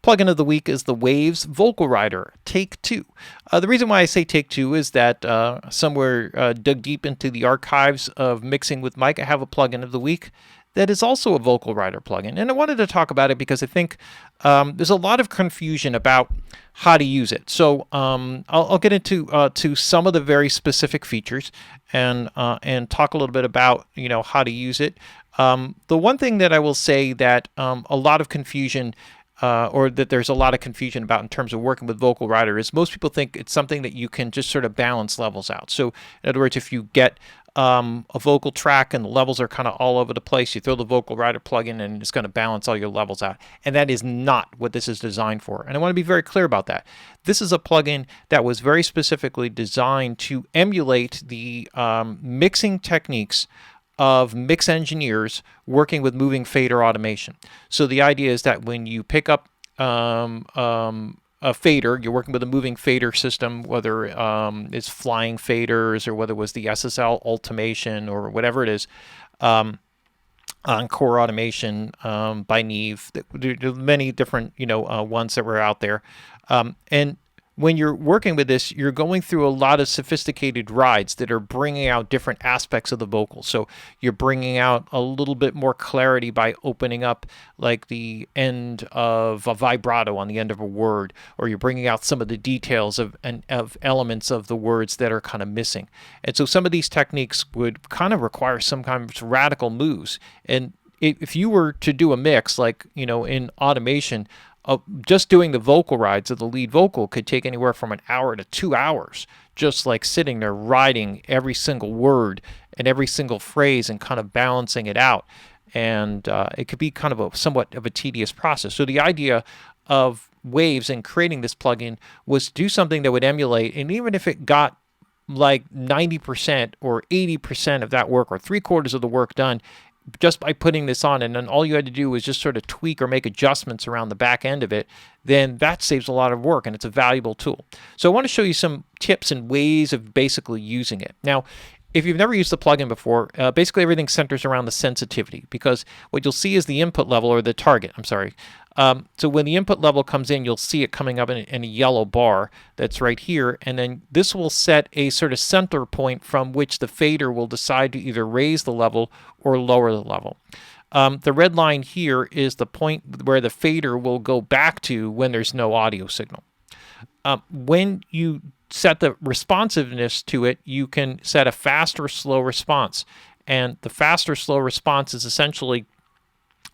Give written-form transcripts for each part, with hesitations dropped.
Plugin of the week is the Waves Vocal Rider Take 2. The reason why I say Take 2 is that somewhere dug deep into the archives of Mixing with Mike, I have a plugin of the week that is also a vocal rider plugin. And I wanted to talk about it because I think there's a lot of confusion about how to use it. So I'll get into to some of the very specific features and talk a little bit about how to use it. The one thing that I will say that a lot of confusion or that there's a lot of confusion about in terms of working with Vocal Rider is most people think it's something that you can just sort of balance levels out. So in other words, if you get a vocal track and the levels are kind of all over the place, you throw the Vocal Rider plugin and it's going to balance all your levels out. And that is not what this is designed for. And I want to be very clear about that. This is a plugin that was very specifically designed to emulate the mixing techniques of mix engineers working with moving fader automation. So the idea is that when you pick up a fader, you're working with a moving fader system, whether it's flying faders or whether it was the SSL Ultimation or whatever it is, Encore Automation by Neve. There are many different ones that were out there, and when you're working with this, you're going through a lot of sophisticated rides that are bringing out different aspects of the vocal. So you're bringing out a little bit more clarity by opening up like the end of a vibrato on the end of a word, or you're bringing out some of the details of elements of the words that are kind of missing. And so some of these techniques would kind of require some kind of radical moves. And if you were to do a mix like, in automation, just doing the vocal rides of the lead vocal could take anywhere from an hour to 2 hours, just like sitting there riding every single word and every single phrase and kind of balancing it out. And it could be kind of somewhat of a tedious process. So the idea of Waves and creating this plugin was to do something that would emulate, and even if it got like 90% or 80% of that work or 3/4 of the work done, just by putting this on, and then all you had to do was just sort of tweak or make adjustments around the back end of it, then that saves a lot of work and it's a valuable tool. So I want to show you some tips and ways of basically using it. Now, if you've never used the plugin before, basically everything centers around the sensitivity, because what you'll see is the input level, or the target, I'm sorry. So when the input level comes in, you'll see it coming up in a yellow bar that's right here, and then this will set a sort of center point from which the fader will decide to either raise the level or lower the level. The red line here is the point where the fader will go back to when there's no audio signal. When you set the responsiveness to it, you can set a fast or slow response. And the fast or slow response is essentially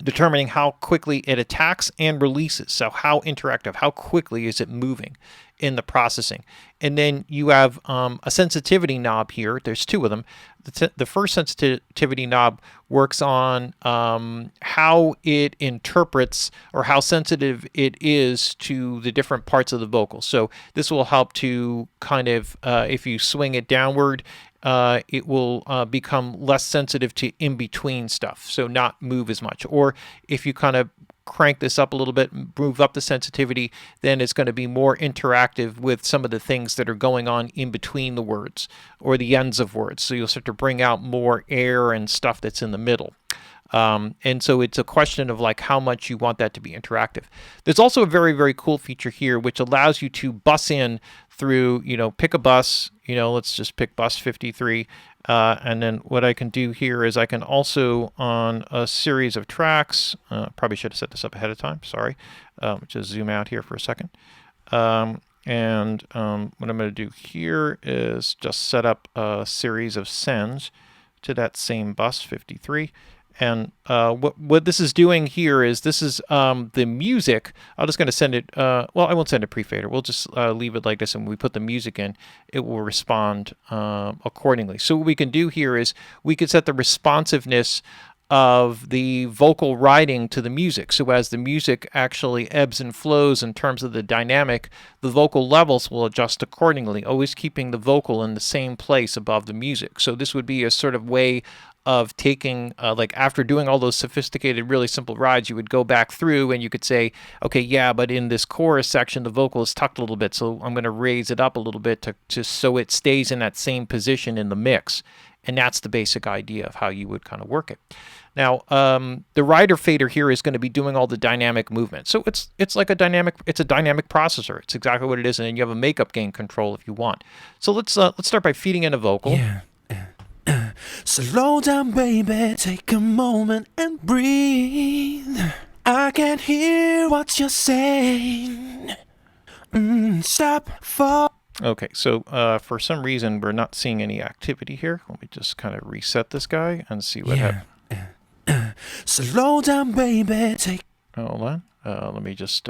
determining how quickly it attacks and releases. So how interactive, how quickly is it moving in the processing. And then you have a sensitivity knob here. There's two of them. The first sensitivity knob works on how it interprets or how sensitive it is to the different parts of the vocal. So this will help to kind of, if you swing it downward, it will become less sensitive to in-between stuff, so not move as much. Or if you kind of crank this up a little bit, move up the sensitivity, then it's going to be more interactive with some of the things that are going on in between the words or the ends of words. So you'll start to bring out more air and stuff that's in the middle. And so it's a question of like how much you want that to be interactive. There's also a very, very cool feature here which allows you to bus in through, pick a bus, let's just pick bus 53. And then what I can do here is I can also, on a series of tracks, probably should have set this up ahead of time, sorry. Just zoom out here for a second. What I'm going to do here is just set up a series of sends to that same bus 53. And what this is doing here is this is the music. I'm just going to send it, well, I won't send a pre-fader. We'll just leave it like this, and when we put the music in, it will respond accordingly. So what we can do here is we could set the responsiveness of the vocal writing to the music. So as the music actually ebbs and flows in terms of the dynamic, the vocal levels will adjust accordingly, always keeping the vocal in the same place above the music. So this would be a sort of way of taking, like after doing all those sophisticated, really simple rides, you would go back through and you could say, okay, yeah, but in this chorus section, the vocal is tucked a little bit, so I'm going to raise it up a little bit to so it stays in that same position in the mix. And that's the basic idea of how you would kind of work it. Now, the rider fader here is going to be doing all the dynamic movement. So it's like a dynamic processor. It's exactly what it is, and then you have a makeup gain control if you want. So let's start by feeding in a vocal. Yeah. Slow down, baby, take a moment and breathe. I can't hear what you're saying. Stop for... Okay, so for some reason we're not seeing any activity here. Let me just kind of reset this guy and see what happens. Slow down, baby, take... Hold on. Let me just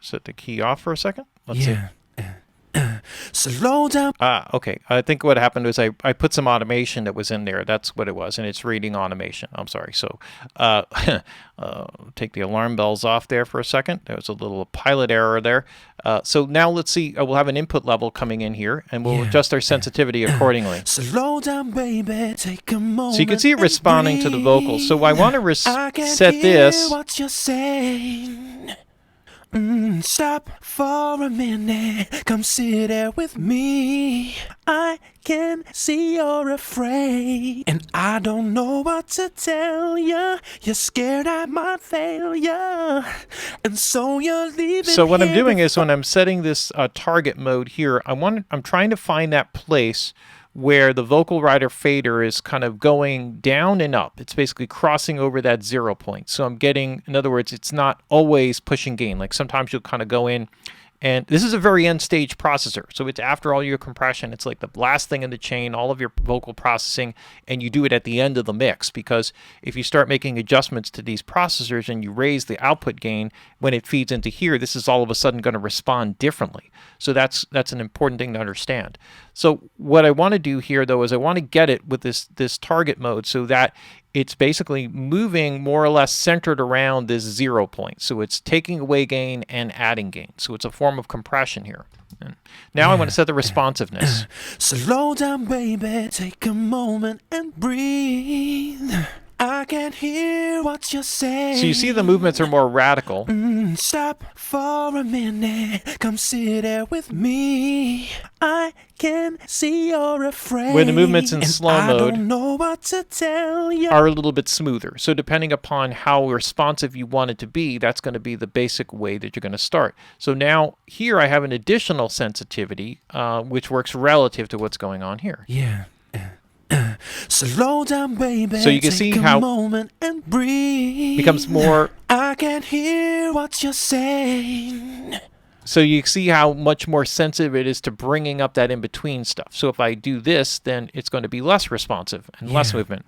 set the key off for a second. Let's see. Slow down. Okay. I think what happened was I put some automation that was in there. That's what it was, and it's reading automation. I'm sorry. So take the alarm bells off there for a second. There was a little pilot error there. So now let's see. We'll have an input level coming in here, and we'll adjust our sensitivity accordingly. Slow down, baby, take a moment. So you can see it responding to the vocals. So I want to set this. What you're saying. Stop for a minute, come sit there with me. I can see you're afraid, and I don't know what to tell you. You're scared I might fail you, and so you're leaving. So what I'm doing is when I'm setting this target mode here, I'm trying to find that place where the vocal rider fader is kind of going down and up. It's basically crossing over that 0 point. So I'm getting, in other words, it's not always pushing gain. Like sometimes you'll kind of go in, and this is a very end stage processor. So it's after all your compression. It's like the last thing in the chain, all of your vocal processing, and you do it at the end of the mix, because if you start making adjustments to these processors and you raise the output gain, when it feeds into here, this is all of a sudden going to respond differently. So that's an important thing to understand. So what I want to do here, though, is I want to get it with this target mode so that it's basically moving more or less centered around this 0 point. So it's taking away gain and adding gain. So it's a form of compression here. And now I want to set the responsiveness. Slow down, baby, take a moment and breathe. I can't hear what you're saying. So you see the movements are more radical. Stop for a minute, come sit there with me. I can see you're afraid. Where the movements in slow mode I don't know what to tell you. Are a little bit smoother. So depending upon how responsive you want it to be, that's going to be the basic way that you're going to start. So now here I have an additional sensitivity, which works relative to what's going on here. Slow down, baby. So you can see how and breathe. Becomes more. I can't hear what you're saying. So you see how much more sensitive it is to bringing up that in-between stuff. So if I do this, then it's going to be less responsive and less movement.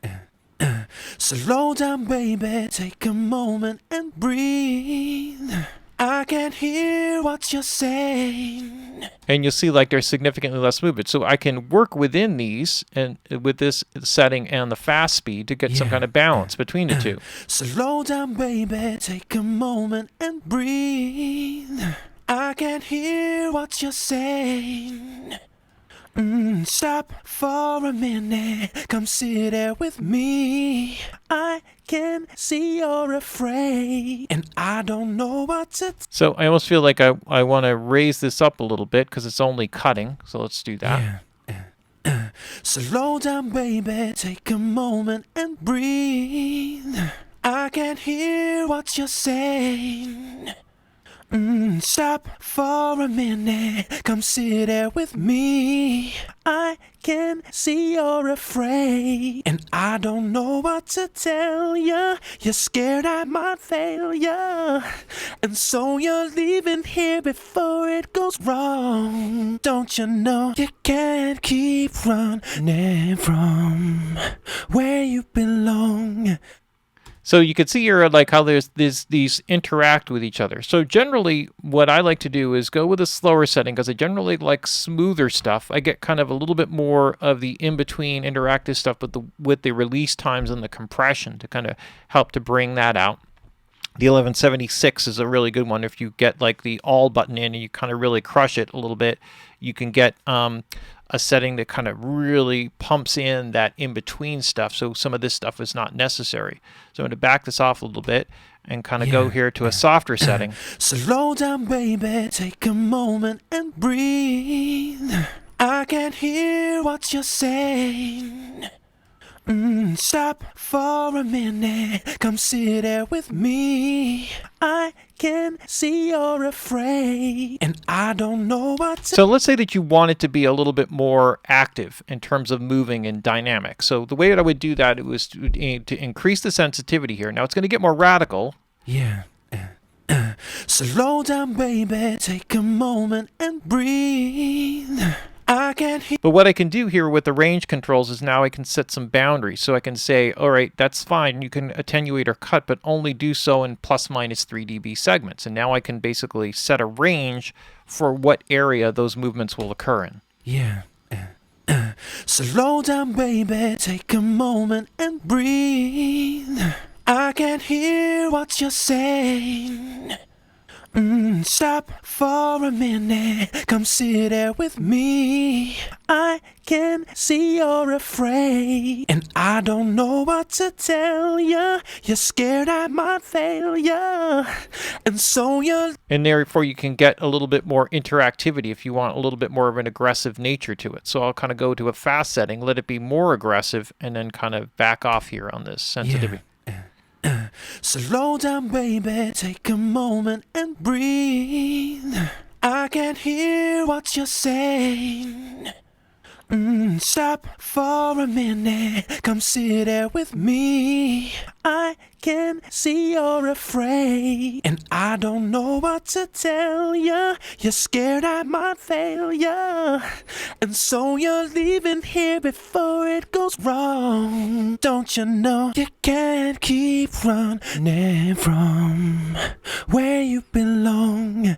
Slow down, baby. Take a moment and breathe. I can't hear what you're saying. And you'll see like there's significantly less movement. So I can work within these and with this setting and the fast speed to get some kind of balance between the two. Slow down, baby. Take a moment and breathe. I can't hear what you're saying. Stop for a minute, come sit there with me. I can see you're afraid, and I don't know what to... So I almost feel like I want to raise this up a little bit because it's only cutting. So let's do that. Slow down, baby, take a moment and breathe. I can't hear what you're saying. Stop for a minute, come sit there with me. I can see you're afraid, and I don't know what to tell you. You're scared I might fail you, and so you're leaving here before it goes wrong. Don't you know you can't keep running from where you belong? So you can see here like how these interact with each other. So generally what I like to do is go with a slower setting because I generally like smoother stuff. I get kind of a little bit more of the in-between interactive stuff with the release times and the compression to kind of help to bring that out. The 1176 is a really good one. If you get like the all button in and you kind of really crush it a little bit, you can get a setting that kind of really pumps in that in-between stuff. So some of this stuff is not necessary. So I'm going to back this off a little bit and kind of go here to a softer setting. Slow down, baby, take a moment and breathe. I can't hear what you're saying. Stop for a minute, come sit there with me. I can see you're afraid, and I don't know what to. So let's say that you want it to be a little bit more active in terms of moving and dynamic. So the way that I would do that was to increase the sensitivity here. Now it's going to get more radical. Yeah. Slow down, baby, take a moment and breathe. I can't hear. But what I can do here with the range controls is now I can set some boundaries. So I can say, all right, that's fine. You can attenuate or cut, but only do so in plus minus 3 dB segments. And now I can basically set a range for what area those movements will occur in. Yeah. Slow down, baby, take a moment and breathe. I can't hear what you're saying. Stop for a minute, come sit there with me. I can see you're afraid, and I don't know what to tell you. You're scared I might fail you, and so you're. And therefore you can get a little bit more interactivity if you want a little bit more of an aggressive nature to it. So I'll kind of go to a fast setting, let it be more aggressive, and then kind of back off here on this sensitivity. Slow down, baby, take a moment and breathe. I can't hear what you're saying. Stop for a minute, come sit there with me. I can see you're afraid, and I don't know what to tell you. You're scared I might fail you, and so you're leaving here before it goes wrong. Don't you know you can't keep running from where you belong?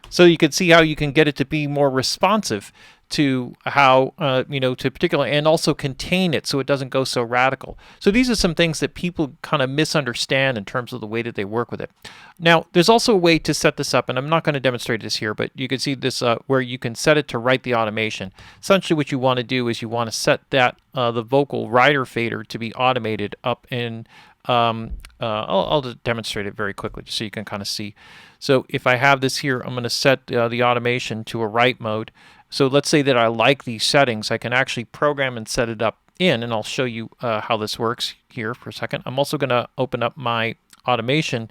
So you can see how you can get it to be more responsive to how, to particular, and also contain it so it doesn't go so radical. So these are some things that people kind of misunderstand in terms of the way that they work with it. Now, there's also a way to set this up, and I'm not going to demonstrate this here, but you can see this where you can set it to write the automation. Essentially what you want to do is you want to set that the vocal rider fader to be automated up in I'll just demonstrate it very quickly just so you can kind of see. So if I have this here, I'm going to set the automation to a write mode. So let's say that I like these settings. I can actually program and set it up in, and I'll show you how this works here for a second. I'm also going to open up my automation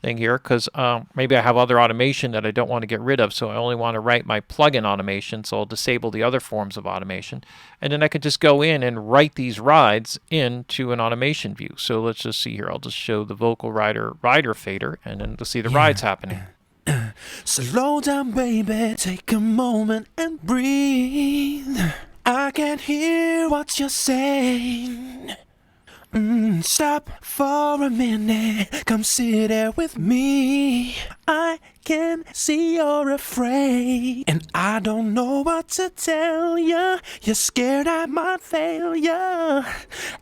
thing here because maybe I have other automation that I don't want to get rid of, so I only want to write my plugin automation, so I'll disable the other forms of automation. And then I can just go in and write these rides into an automation view. So let's just see here. I'll just show the vocal rider fader, and then we'll see the rides happening. Slow down, baby, take a moment and breathe. I can't hear what you're saying. Stop for a minute, come sit there with me. I can see you're afraid, and I don't know what to tell you. You're scared I might fail you,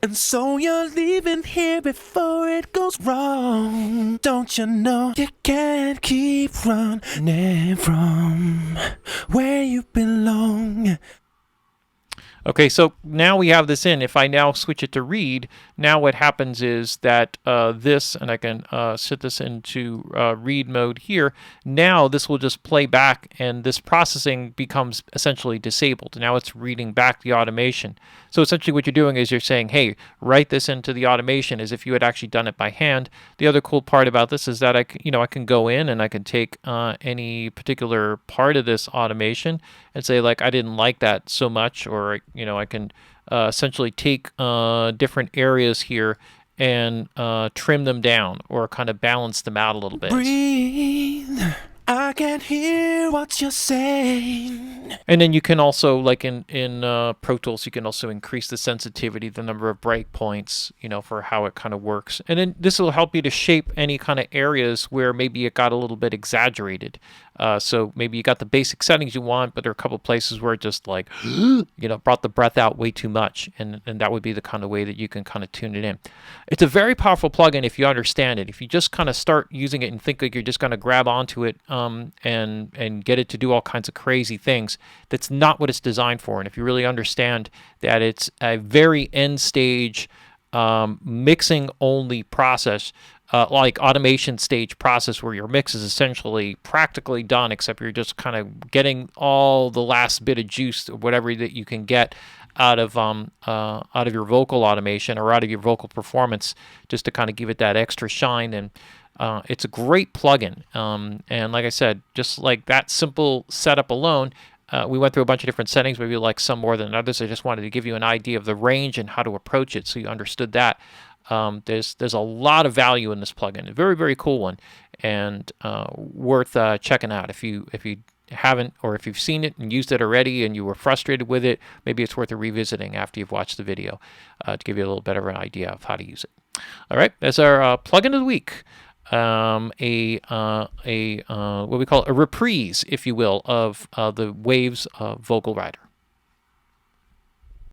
and so you're leaving here before it goes wrong. Don't you know you can't keep running from where you belong? Okay, so now we have this in. If I now switch it to read, now what happens is that this, and I can set this into read mode here, now this will just play back and this processing becomes essentially disabled. Now it's reading back the automation. So essentially what you're doing is you're saying, hey, write this into the automation as if you had actually done it by hand. The other cool part about this is that I can go in and I can take any particular part of this automation and say, like, I didn't like that so much, or I can essentially take different areas here and trim them down or kind of balance them out a little bit. Breathe. I can't hear what you're saying. And then you can also, like in Pro Tools, you can also increase the sensitivity, the number of breakpoints, for how it kind of works. And then this will help you to shape any kind of areas where maybe it got a little bit exaggerated. So maybe you got the basic settings you want, but there are a couple places where it just like, brought the breath out way too much. And that would be the kind of way that you can kind of tune it in. It's a very powerful plugin if you understand it. If you just kind of start using it and think like you're just going to grab onto it and get it to do all kinds of crazy things, that's not what it's designed for. And if you really understand that it's a very end stage mixing only process, like automation stage process where your mix is essentially practically done, except you're just kind of getting all the last bit of juice or whatever that you can get out of your vocal automation or out of your vocal performance, just to kind of give it that extra shine. And it's a great plugin. And like I said, just like that simple setup alone, we went through a bunch of different settings. Maybe you like some more than others. I just wanted to give you an idea of the range and how to approach it, so you understood that. There's a lot of value in this plugin. A very, very cool one, and worth checking out. If you haven't, or if you've seen it and used it already and you were frustrated with it, maybe it's worth a revisiting after you've watched the video, to give you a little better of an idea of how to use it. All right, that's our plugin of the week. What we call a reprise, if you will, of the Waves vocal rider.